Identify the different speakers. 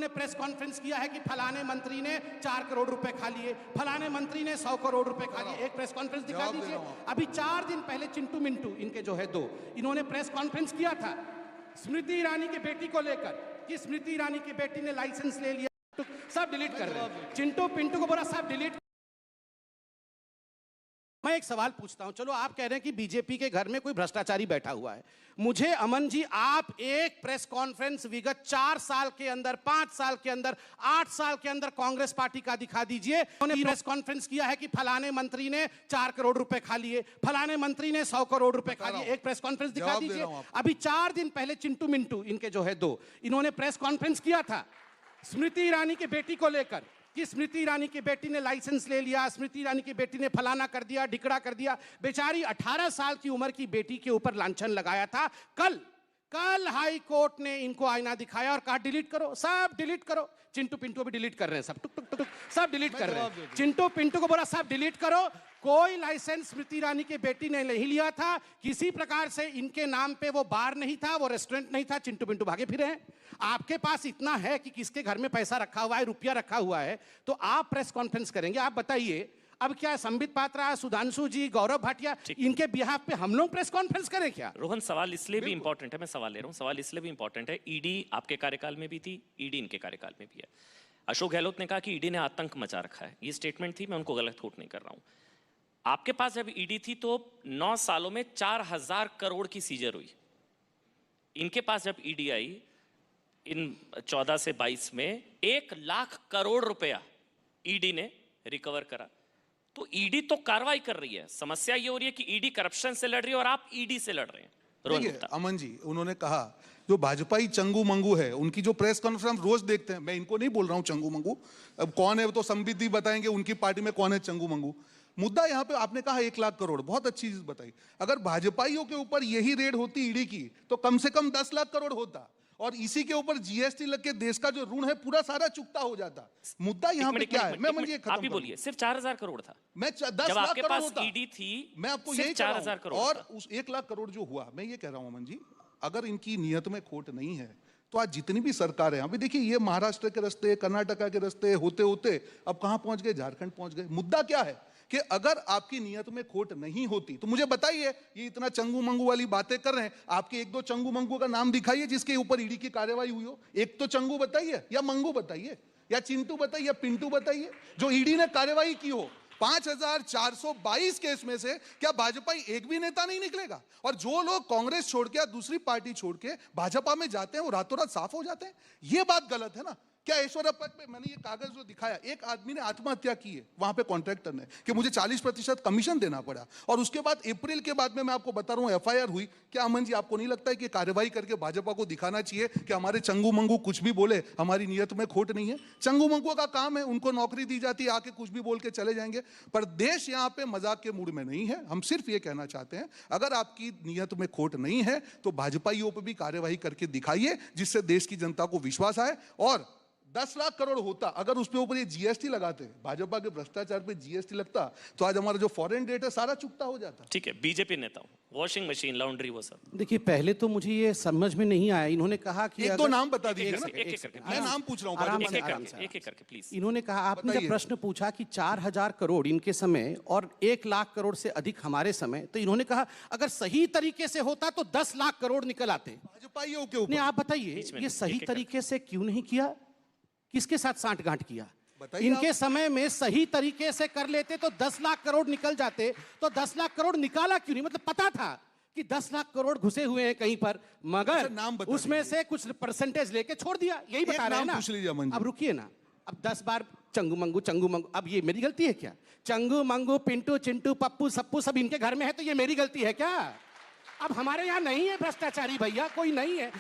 Speaker 1: इन्होंने press conference किया है कि फलाने मंत्री ने 4 करोड़ रुपए खा लिए, फलाने मंत्री ने 100 करोड़ रुपए खा लिए। एक प्रेस कॉन्फ्रेंस दिखा दीजिए। अभी 4 दिन पहले चिंटू मिंटू इनके जो है 2, इन्होंने प्रेस कॉन्फ्रेंस किया था स्मृति ईरानी की बेटी को लेकर कि स्मृति ईरानी की बेटी ने लाइसेंस ले लिया, तो सब डिलीट कर रहे हैं। चिंटू पिंटू को बोला सब डिलीट। मैं एक सवाल पूछता हूं, चलो आप कह रहे हैं कि बीजेपी के घर में कोई भ्रष्टाचारी बैठा हुआ है। मुझे अमन जी आप एक प्रेस कॉन्फ्रेंस विगत 4 साल के अंदर, 5 साल के अंदर, 8 साल के अंदर कांग्रेस पार्टी का दिखा दीजिए। उन्होंने प्रेस कॉन्फ्रेंस किया है कि फलाने मंत्री ने 4 करोड़ रुपए खा लिए, फलाने मंत्री ने 100 करोड़ रुपए खा लिए। एक प्रेस कॉन्फ्रेंस दिखा दीजिए। अभी 4 दिन पहले चिंटू मिंटू इनके जो है 2, इन्होंने प्रेस कॉन्फ्रेंस किया था स्मृति ईरानी की बेटी को लेकर कि स्मृति ईरानी की बेटी ने लाइसेंस ले लिया, स्मृति ईरानी की बेटी ने फलाना कर दिया, ढिकड़ा कर दिया। बेचारी 18 साल की उम्र की बेटी के ऊपर लांछन लगाया था। कल हाई कोर्ट ने इनको आईना दिखाया और कहा डिलीट करो, सब डिलीट करो। चिंटू पिंटू भी डिलीट कर रहे हैं, सब टुक टुक टुक सब डिलीट कर रहे हैं। चिंटू पिंटू को बोला सब डिलीट करो। कोई लाइसेंस स्मृति ईरानी की बेटी ने नहीं लिया था, किसी प्रकार से इनके नाम पे वो बार नहीं था, वो रेस्टोरेंट नहीं था। चिंटू पिंटू भागे फिरे हैं। आपके पास इतना है कि किसके घर में पैसा रखा हुआ है, रुपया रखा हुआ है, तो आप प्रेस कॉन्फ्रेंस करेंगे। आप बताइए अब क्या संबित पात्रा, सुधांशु जी, गौरव भाटिया, इनके बिहाफ पे हम लोग प्रेस कॉन्फ्रेंस करें क्या?
Speaker 2: रोहन, सवाल इसलिए भी इंपॉर्टेंट है, मैं सवाल ले रहा हूं, सवाल इसलिए भी इंपॉर्टेंट है। ईडी आपके कार्यकाल में भी थी, ईडी इनके कार्यकाल में भी है। अशोक गहलोत ने कहा कि ईडी ने आतंक मचा रखा है, ये स्टेटमेंट थी, मैं उनको गलत कोट नहीं कर रहा हूं। आपके पास जब ईडी थी तो 9 सालों में 4000 करोड़ की सीजर हुई। इनके पास जब ईडी आई इन 14 से 22 में 1 लाख करोड़ रुपया ईडी ने रिकवर करा। तो ईडी तो कार्रवाई कर रही है, समस्या ये हो रही है कि ईडी करप्शन से लड़ रही है और आप ईडी से लड़ रहे हैं।
Speaker 3: अमन जी, उन्होंने कहा जो भाजपाई चंगू मंगू है, उनकी जो प्रेस कॉन्फ्रेंस रोज देखते हैं, मैं इनको नहीं बोल रहा हूं चंगू मंगू, अब कौन है वो तो संबित जी बताएंगे उनकी पार्टी में कौन है चंगू मंगू। मुद्दा यहाँ पे आपने कहा 1 लाख करोड़, बहुत अच्छी चीज बताई। अगर भाजपाइयों के ऊपर यही रेड होती ईडी की तो कम से कम 10 लाख करोड़ होता, और इसी के ऊपर जीएसटी लग के देश का जो ऋण है पूरा सारा चुकता हो जाता। मुद्दा यहाँ पे क्या है, मैं मुझे
Speaker 2: आप ही बोलिए, सिर्फ 4000 करोड़ था।
Speaker 3: मैं 10 लाख करोड़ होता।
Speaker 2: ईडी थी,
Speaker 3: मैं आपको यही
Speaker 2: 4000 करोड़
Speaker 3: और उस 1 लाख करोड़ जो हुआ, मैं ये कह रहा हूं अमन जी, अगर इनकी नियत में खोट नहीं है तो आज जितनी भी सरकार है, अभी देखिए ये महाराष्ट्र के रास्ते, कर्नाटका के रास्ते होते होते अब कहां पहुंच गए, झारखंड पहुंच गए। मुद्दा क्या है कि अगर आपकी नियत में खोट नहीं होती तो मुझे बताइए, ये इतना चंगू मंगू वाली बातें कर रहे हैं, आपके 1-2 चंगू मंगू का नाम दिखाइए जिसके ऊपर ईडी की कार्रवाई हुई हो। एक तो चंगू बताइए, या मंगू बताइए, या चिंटू बताइए, या पिंटू बताइए, जो ईडी ने कार्रवाई की हो। 5422 केस में से क्या भाजपा एक भी नेता नहीं निकलेगा? और जो लोग कांग्रेस छोड़ के या दूसरी पार्टी छोड़ के भाजपा में जाते हैं वो रातों रात साफ हो जाते हैं। ये बात गलत है ना। क्या ऐश्वर्या पद पे मैंने ये कागज जो दिखाया, एक आदमी ने आत्महत्या की है वहां पे कॉन्ट्रैक्टर ने, कि मुझे 40% कमीशन देना पड़ा, और उसके बाद अप्रैल के बाद में मैं आपको बता रहा हूं एफआईआर हुई। क्या अमन जी आपको नहीं लगता है कि कार्रवाई करके भाजपा को दिखाना चाहिए कि हमारे चंगू मंगू कुछ भी बोले, हमारी नियत में खोट नहीं है? चंगू मंगू का काम है, उनको नौकरी दी जाती है, आके कुछ भी बोल के चले जाएंगे। पर देश यहाँ पे मजाक के मूड में नहीं है। हम सिर्फ ये कहना चाहते हैं, अगर आपकी नियत में खोट नहीं है तो भाजपाइयों पर भी कार्रवाई करके दिखाइए, जिससे देश की जनता को विश्वास आए। और 10 लाख करोड़ होता अगर उसके ऊपर ये जीएसटी लगाते, भाजपा के भ्रष्टाचार पे जीएसटी लगता, तो आज हमारा जो फॉरेन डेट है सारा चुकता हो जाता।
Speaker 2: ठीक है, बीजेपी नेता वॉशिंग मशीन, लॉन्ड्री, वो सब।
Speaker 1: देखिए, पहले तो मुझे ये समझ में नहीं आया। इन्होंने कहा कि
Speaker 3: 1-2 नाम बता दीजिए ना,
Speaker 2: एक
Speaker 3: मैं नाम पूछ रहा हूँ,
Speaker 2: एक एक करके प्लीज।
Speaker 1: इन्होंने कहा, आपने जब प्रश्न पूछा कि 4000 करोड़ इनके समय और 1 लाख करोड़ से अधिक हमारे समय, तो इन्होंने कहा अगर सही तरीके से होता तो 10 लाख करोड़ निकल आते
Speaker 3: भाजपाइयों के ऊपर।
Speaker 1: आप बताइए ये सही तरीके से क्यों नहीं किया? किसके साथ सांठगांठ किया? इनके समय में सही तरीके से कर लेते तो 10 लाख करोड़ निकल जाते। तो 10 लाख करोड़ निकाला क्यों नहीं? मतलब पता था कि 10 लाख करोड़ घुसे हुए हैं कहीं पर, मगर उसमें से कुछ परसेंटेज लेके छोड़ दिया। यही बता रहे हैं ना। अब रुकिए ना, अब 10 बार चंगू मंगू चंगू मंगू, अब ये मेरी गलती है क्या? चंगू मंगू, पिंटू चिंटू, पप्पू सप्पू सब इनके घर में है, तो ये मेरी गलती है क्या? अब हमारे यहाँ नहीं है भ्रष्टाचारी भैया, कोई नहीं है।